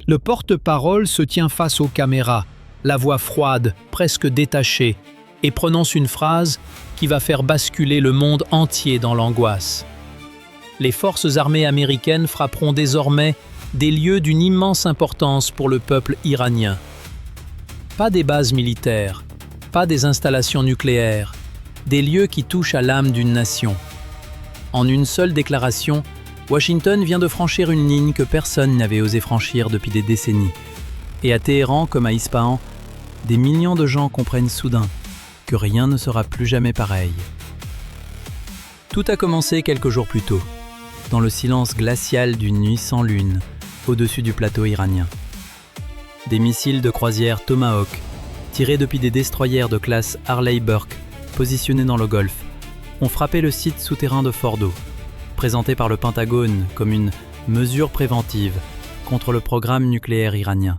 Le porte-parole se tient face aux caméras, la voix froide, presque détachée, et prononce une phrase qui va faire basculer le monde entier dans l'angoisse. Les forces armées américaines frapperont désormais des lieux d'une immense importance pour le peuple iranien. Pas des bases militaires, pas des installations nucléaires, des lieux qui touchent à l'âme d'une nation. En une seule déclaration, Washington vient de franchir une ligne que personne n'avait osé franchir depuis des décennies. Et à Téhéran, comme à Ispahan, des millions de gens comprennent soudain que rien ne sera plus jamais pareil. Tout a commencé quelques jours plus tôt, dans le silence glacial d'une nuit sans lune, au-dessus du plateau iranien. Des missiles de croisière Tomahawk, tirés depuis des destroyers de classe Harley Burke, positionnés dans le Golfe, ont frappé le site souterrain de Fordo, présenté par le Pentagone comme une mesure préventive contre le programme nucléaire iranien.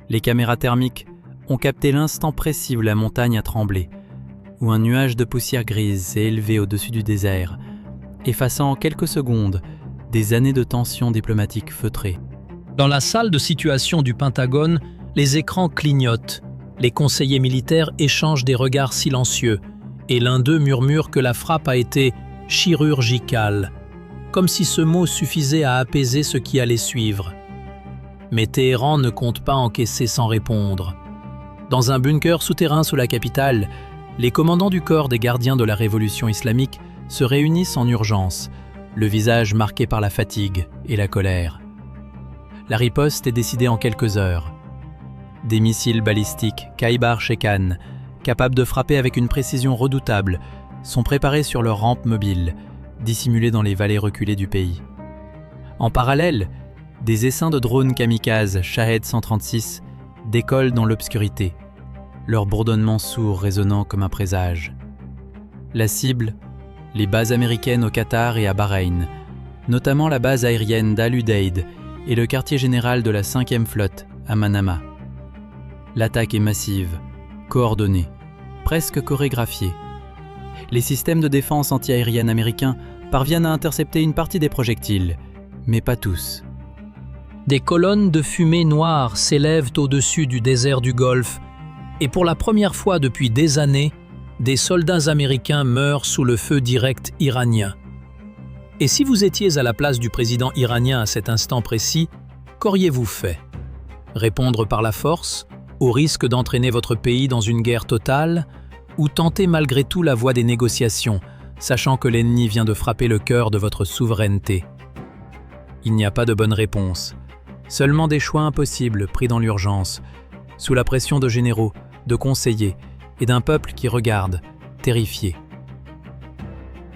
Les caméras thermiques ont capté l'instant précis où la montagne a tremblé, où un nuage de poussière grise s'est élevé au-dessus du désert, effaçant en quelques secondes des années de tensions diplomatiques feutrées. Dans la salle de situation du Pentagone, les écrans clignotent, les conseillers militaires échangent des regards silencieux, et l'un d'eux murmure que la frappe a été chirurgicale, comme si ce mot suffisait à apaiser ce qui allait suivre. Mais Téhéran ne compte pas encaisser sans répondre. Dans un bunker souterrain sous la capitale, les commandants du corps des gardiens de la révolution islamique se réunissent en urgence, le visage marqué par la fatigue et la colère. La riposte est décidée en quelques heures. Des missiles balistiques Khaybar-Shekan, capables de frapper avec une précision redoutable, sont préparés sur leurs rampes mobiles, dissimulées dans les vallées reculées du pays. En parallèle, des essaims de drones kamikazes Shahed 136 décollent dans l'obscurité, leur bourdonnement sourd résonnant comme un présage. La cible, les bases américaines au Qatar et à Bahreïn, notamment la base aérienne d'Al-Udeid et le quartier général de la 5e flotte à Manama. L'attaque est massive, coordonnée, presque chorégraphiée. Les systèmes de défense antiaérienne américains parviennent à intercepter une partie des projectiles, mais pas tous. Des colonnes de fumée noire s'élèvent au-dessus du désert du Golfe, et pour la première fois depuis des années, des soldats américains meurent sous le feu direct iranien. Et si vous étiez à la place du président iranien à cet instant précis, qu'auriez-vous fait? Répondre par la force, au risque d'entraîner votre pays dans une guerre totale, ou tenter malgré tout la voie des négociations, sachant que l'ennemi vient de frapper le cœur de votre souveraineté? Il n'y a pas de bonne réponse, seulement des choix impossibles pris dans l'urgence, sous la pression de généraux, de conseillers et d'un peuple qui regarde, terrifié.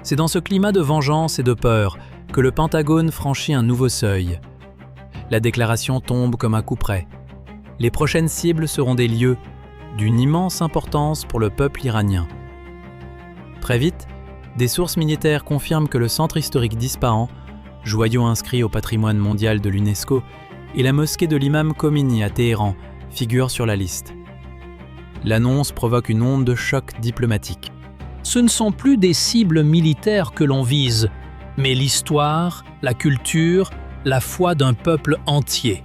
C'est dans ce climat de vengeance et de peur que le Pentagone franchit un nouveau seuil. La déclaration tombe comme un coup près. Les prochaines cibles seront des lieux d'une immense importance pour le peuple iranien. Très vite, des sources militaires confirment que le centre historique d'Ispahan, joyau inscrit au patrimoine mondial de l'UNESCO, et la mosquée de l'imam Khomeini à Téhéran figurent sur la liste. L'annonce provoque une onde de choc diplomatique. Ce ne sont plus des cibles militaires que l'on vise, mais l'histoire, la culture, la foi d'un peuple entier.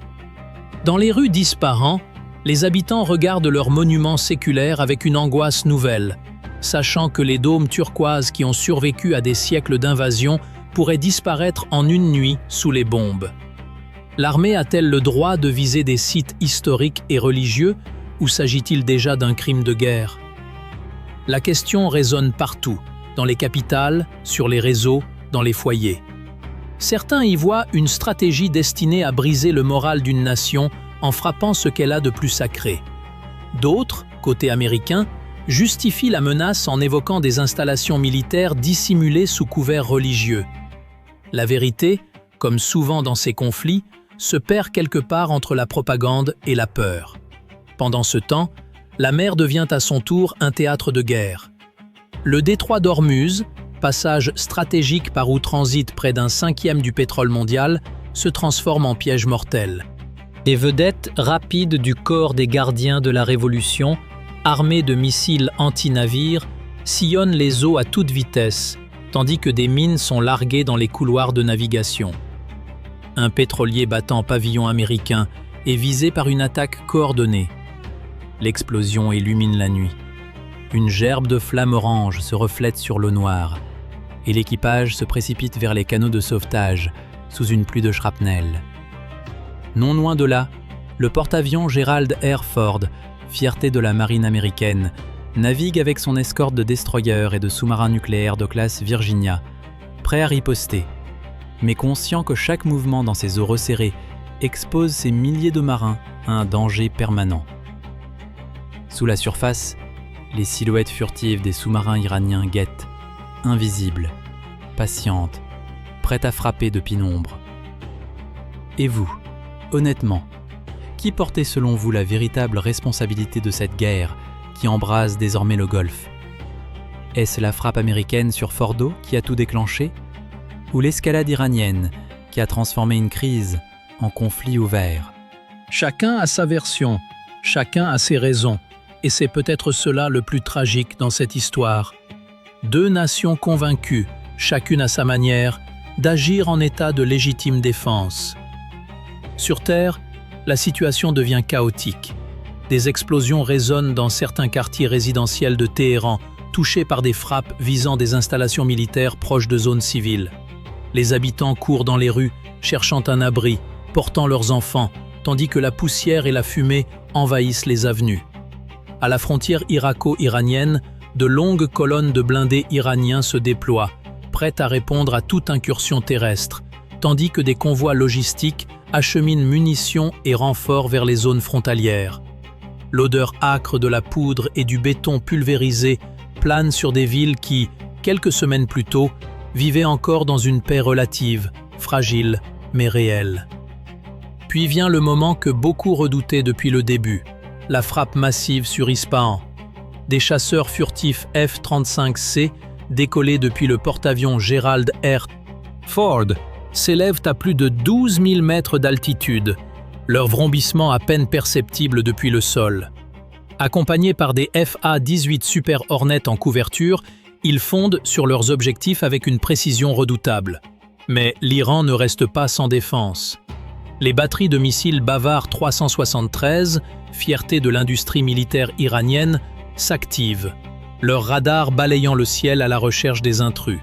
Dans les rues d'Ispahan, les habitants regardent leurs monuments séculaires avec une angoisse nouvelle, sachant que les dômes turquoises qui ont survécu à des siècles d'invasion pourraient disparaître en une nuit sous les bombes. L'armée a-t-elle le droit de viser des sites historiques et religieux, ou s'agit-il déjà d'un crime de guerre? La question résonne partout, dans les capitales, sur les réseaux, dans les foyers. Certains y voient une stratégie destinée à briser le moral d'une nation en frappant ce qu'elle a de plus sacré. D'autres, côté américain, justifient la menace en évoquant des installations militaires dissimulées sous couvert religieux. La vérité, comme souvent dans ces conflits, se perd quelque part entre la propagande et la peur. Pendant ce temps, la mer devient à son tour un théâtre de guerre. Le détroit d'Ormuz, passage stratégique par où transite près d'un 1/5 du pétrole mondial, se transforme en piège mortel. Les vedettes rapides du corps des gardiens de la Révolution, armés de missiles anti-navires, sillonnent les eaux à toute vitesse, tandis que des mines sont larguées dans les couloirs de navigation. Un pétrolier battant pavillon américain est visé par une attaque coordonnée. L'explosion illumine la nuit. Une gerbe de flammes oranges se reflète sur l'eau noire et l'équipage se précipite vers les canaux de sauvetage sous une pluie de shrapnel. Non loin de là, le porte-avions Gerald R. Ford, fierté de la marine américaine, navigue avec son escorte de destroyers et de sous-marins nucléaires de classe Virginia, prêt à riposter, mais conscient que chaque mouvement dans ces eaux resserrées expose ces milliers de marins à un danger permanent. Sous la surface, les silhouettes furtives des sous-marins iraniens guettent, invisibles, patientes, prêtes à frapper de pénombre. Et vous, honnêtement, qui portait selon vous la véritable responsabilité de cette guerre qui embrase désormais le Golfe? Est-ce la frappe américaine sur Fordo qui a tout déclenché? Ou l'escalade iranienne qui a transformé une crise en conflit ouvert? Chacun a sa version, chacun a ses raisons, et c'est peut-être cela le plus tragique dans cette histoire. Deux nations convaincues, chacune à sa manière, d'agir en état de légitime défense. Sur Terre, la situation devient chaotique. Des explosions résonnent dans certains quartiers résidentiels de Téhéran, touchés par des frappes visant des installations militaires proches de zones civiles. Les habitants courent dans les rues, cherchant un abri, portant leurs enfants, tandis que la poussière et la fumée envahissent les avenues. À la frontière irako-iranienne, de longues colonnes de blindés iraniens se déploient, prêtes à répondre à toute incursion terrestre, tandis que des convois logistiques acheminent munitions et renforts vers les zones frontalières. L'odeur âcre de la poudre et du béton pulvérisé plane sur des villes qui, quelques semaines plus tôt, vivaient encore dans une paix relative, fragile mais réelle. Puis vient le moment que beaucoup redoutaient depuis le début, la frappe massive sur Ispahan. Des chasseurs furtifs F-35C, décollés depuis le porte-avions Gerald R. Ford, s'élèvent à plus de 12 000 mètres d'altitude, leur vrombissement à peine perceptible depuis le sol. Accompagnés par des FA-18 Super Hornet en couverture, ils fondent sur leurs objectifs avec une précision redoutable. Mais l'Iran ne reste pas sans défense. Les batteries de missiles Bavar 373, fierté de l'industrie militaire iranienne, s'activent, leurs radars balayant le ciel à la recherche des intrus.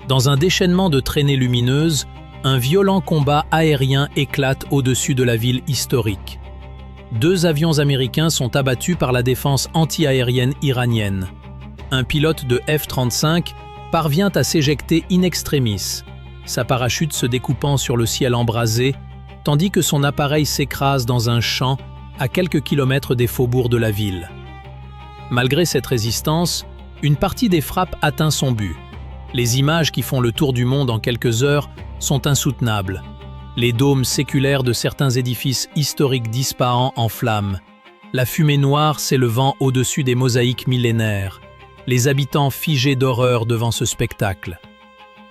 Dans un déchaînement de traînées lumineuses, un violent combat aérien éclate au-dessus de la ville historique. 2 avions américains sont abattus par la défense anti-aérienne iranienne. Un pilote de F-35 parvient à s'éjecter in extremis, sa parachute se découpant sur le ciel embrasé, tandis que son appareil s'écrase dans un champ à quelques kilomètres des faubourgs de la ville. Malgré cette résistance, une partie des frappes atteint son but. Les images qui font le tour du monde en quelques heures sont insoutenables. Les dômes séculaires de certains édifices historiques d'Ispahan en flammes. La fumée noire s'élevant au-dessus des mosaïques millénaires. Les habitants figés d'horreur devant ce spectacle.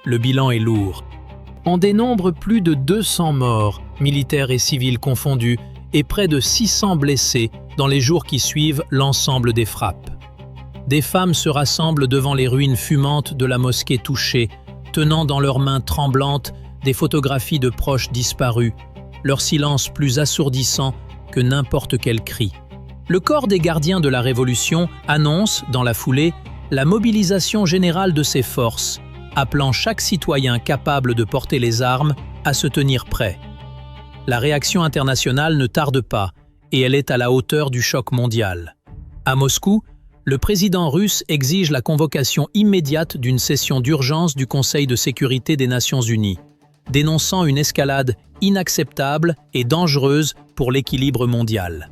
Le bilan est lourd. On dénombre plus de 200 morts, militaires et civils confondus, et près de 600 blessés dans les jours qui suivent l'ensemble des frappes. Des femmes se rassemblent devant les ruines fumantes de la mosquée touchée, tenant dans leurs mains tremblantes des photographies de proches disparus, leur silence plus assourdissant que n'importe quel cri. Le corps des gardiens de la Révolution annonce, dans la foulée, la mobilisation générale de ses forces, appelant chaque citoyen capable de porter les armes à se tenir prêt. La réaction internationale ne tarde pas, et elle est à la hauteur du choc mondial. À Moscou, le président russe exige la convocation immédiate d'une session d'urgence du Conseil de sécurité des Nations Unies, dénonçant une escalade inacceptable et dangereuse pour l'équilibre mondial.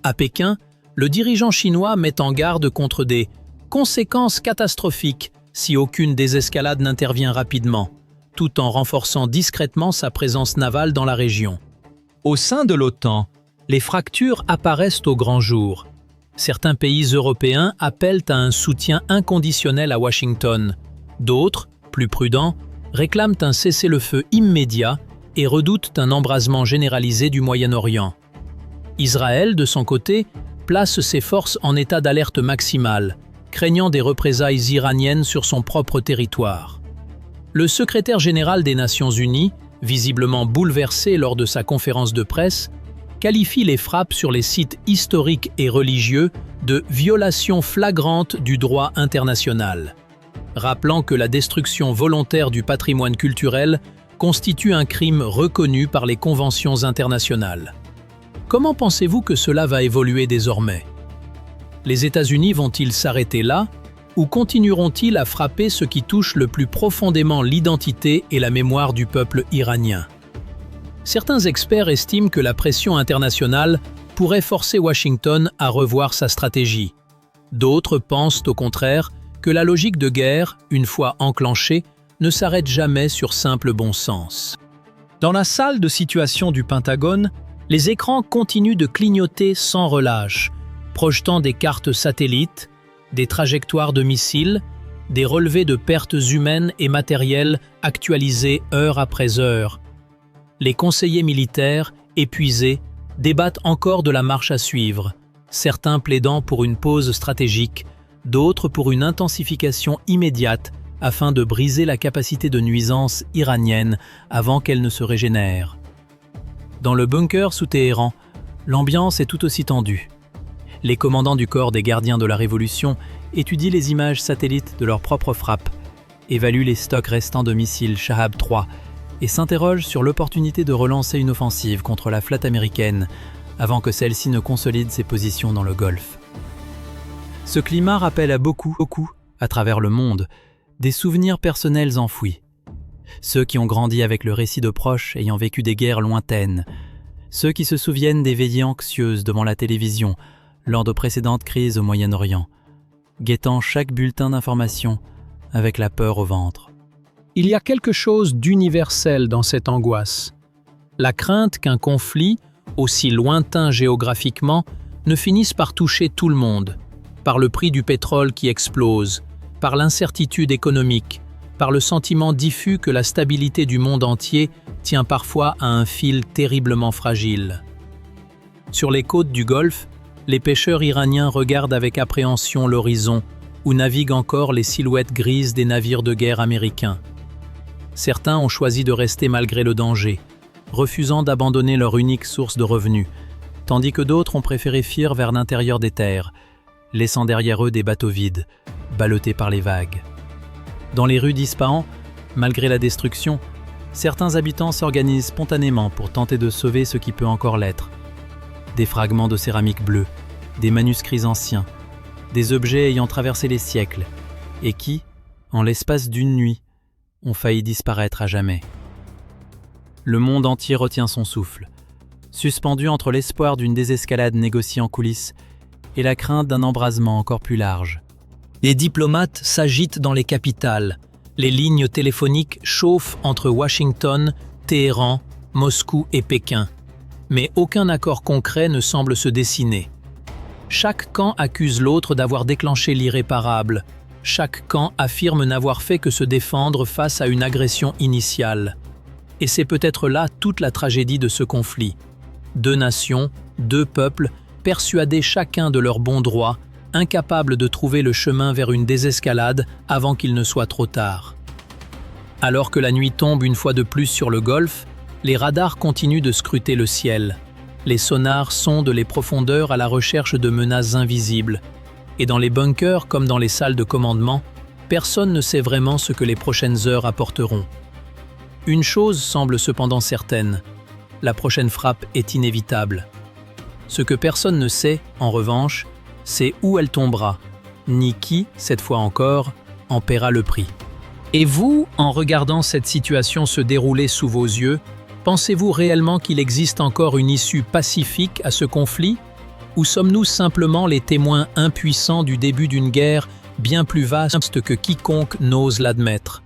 À Pékin, le dirigeant chinois met en garde contre des conséquences catastrophiques si aucune désescalade n'intervient rapidement, tout en renforçant discrètement sa présence navale dans la région. Au sein de l'OTAN, les fractures apparaissent au grand jour. Certains pays européens appellent à un soutien inconditionnel à Washington. D'autres, plus prudents, réclament un cessez-le-feu immédiat et redoutent un embrasement généralisé du Moyen-Orient. Israël, de son côté, place ses forces en état d'alerte maximale, craignant des représailles iraniennes sur son propre territoire. Le secrétaire général des Nations Unies, visiblement bouleversé lors de sa conférence de presse, qualifie les frappes sur les sites historiques et religieux de violation flagrante du droit international, rappelant que la destruction volontaire du patrimoine culturel constitue un crime reconnu par les conventions internationales. Comment pensez-vous que cela va évoluer désormais? Les États-Unis vont-ils s'arrêter là ou continueront-ils à frapper ce qui touche le plus profondément l'identité et la mémoire du peuple iranien? Certains experts estiment que la pression internationale pourrait forcer Washington à revoir sa stratégie. D'autres pensent au contraire que la logique de guerre, une fois enclenchée, ne s'arrête jamais sur simple bon sens. Dans la salle de situation du Pentagone, les écrans continuent de clignoter sans relâche, projetant des cartes satellites, des trajectoires de missiles, des relevés de pertes humaines et matérielles actualisés heure après heure. Les conseillers militaires, épuisés, débattent encore de la marche à suivre, certains plaidant pour une pause stratégique, d'autres pour une intensification immédiate afin de briser la capacité de nuisance iranienne avant qu'elle ne se régénère. Dans le bunker sous Téhéran, l'ambiance est tout aussi tendue. Les commandants du corps des gardiens de la Révolution étudient les images satellites de leurs propres frappes, évaluent les stocks restants de missiles Shahab 3 et s'interrogent sur l'opportunité de relancer une offensive contre la flotte américaine avant que celle-ci ne consolide ses positions dans le Golfe. Ce climat rappelle à beaucoup, à travers le monde, des souvenirs personnels enfouis. Ceux qui ont grandi avec le récit de proches ayant vécu des guerres lointaines, ceux qui se souviennent des veillées anxieuses devant la télévision lors de précédentes crises au Moyen-Orient, guettant chaque bulletin d'information avec la peur au ventre. Il y a quelque chose d'universel dans cette angoisse. La crainte qu'un conflit, aussi lointain géographiquement, ne finisse par toucher tout le monde, par le prix du pétrole qui explose, par l'incertitude économique, par le sentiment diffus que la stabilité du monde entier tient parfois à un fil terriblement fragile. Sur les côtes du Golfe, les pêcheurs iraniens regardent avec appréhension l'horizon où naviguent encore les silhouettes grises des navires de guerre américains. Certains ont choisi de rester malgré le danger, refusant d'abandonner leur unique source de revenus, tandis que d'autres ont préféré fuir vers l'intérieur des terres, laissant derrière eux des bateaux vides, ballottés par les vagues. Dans les rues d'Ispahan, malgré la destruction, certains habitants s'organisent spontanément pour tenter de sauver ce qui peut encore l'être. Des fragments de céramique bleue, des manuscrits anciens, des objets ayant traversé les siècles et qui, en l'espace d'une nuit, ont failli disparaître à jamais. Le monde entier retient son souffle, suspendu entre l'espoir d'une désescalade négociée en coulisses et la crainte d'un embrasement encore plus large. Les diplomates s'agitent dans les capitales, les lignes téléphoniques chauffent entre Washington, Téhéran, Moscou et Pékin. Mais aucun accord concret ne semble se dessiner. Chaque camp accuse l'autre d'avoir déclenché l'irréparable. Chaque camp affirme n'avoir fait que se défendre face à une agression initiale. Et c'est peut-être là toute la tragédie de ce conflit. Deux nations, deux peuples, persuadés chacun de leur bon droit, incapables de trouver le chemin vers une désescalade avant qu'il ne soit trop tard. Alors que la nuit tombe une fois de plus sur le Golfe, les radars continuent de scruter le ciel. Les sonars sondent les profondeurs à la recherche de menaces invisibles. Et dans les bunkers comme dans les salles de commandement, personne ne sait vraiment ce que les prochaines heures apporteront. Une chose semble cependant certaine, la prochaine frappe est inévitable. Ce que personne ne sait, en revanche, c'est où elle tombera, ni qui, cette fois encore, en paiera le prix. Et vous, en regardant cette situation se dérouler sous vos yeux, pensez-vous réellement qu'il existe encore une issue pacifique à ce conflit? Ou sommes-nous simplement les témoins impuissants du début d'une guerre bien plus vaste que quiconque n'ose l'admettre?